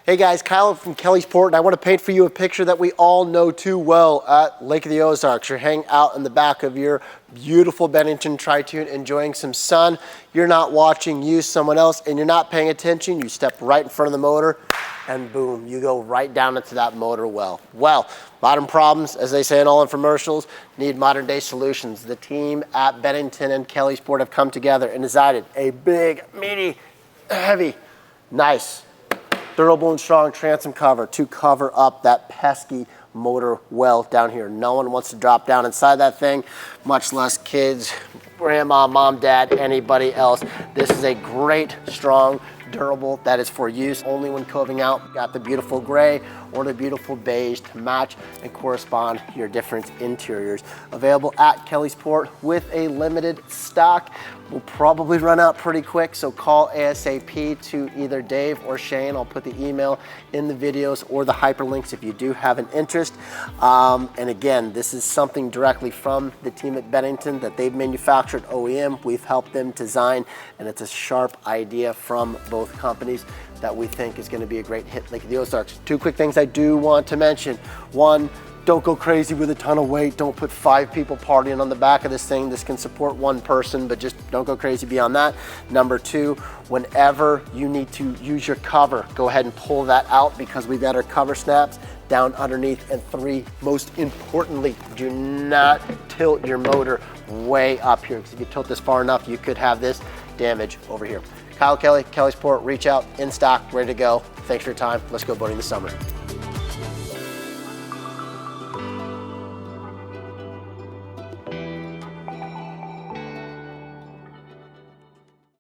Hey guys, Kyle from Kellysport, and I want to paint for you a picture that we all know too well at Lake of the Ozarks. You're hanging out in the back of your beautiful Bennington Tri-Tune, enjoying some sun. You're not watching you, someone else, and you're not paying attention. You step right in front of the motor, and boom, you go right down into that motor well. Well, modern problems, as they say in all infomercials, need modern day solutions. The team at Bennington and Kellysport have come together and decided a big, meaty, heavy, nice, durable and strong transom cover to cover up that pesky motor well down here. No one wants to drop down inside that thing, much less kids, grandma, mom, dad, anybody else. This is a great, strong, durable that is for use only when coving out. Got the beautiful gray or the beautiful beige to match and correspond to your different interiors. Available at Kellysport with a limited stock. Will probably run out pretty quick, so call ASAP to either Dave or Shane. I'll put the email in the videos or the hyperlinks if you do have an interest. And again, this is something directly from the team at Bennington that they've manufactured OEM. We've helped them design, and it's a sharp idea from both companies that we think is going to be a great hit Lake of the Ozarks. Two quick things I do want to mention. One, don't go crazy with a ton of weight. Don't put 5 people partying on the back of this thing. This can support 1 person, but just don't go crazy beyond that. Number 2, whenever you need to use your cover, go ahead and pull that out because we've got our cover snaps down underneath. And 3, most importantly, do not tilt your motor way up here, because if you tilt this far enough, you could have this damage over here. Kyle Kelly, Kellysport, reach out, in stock, ready to go. Thanks for your time. Let's go boating this summer.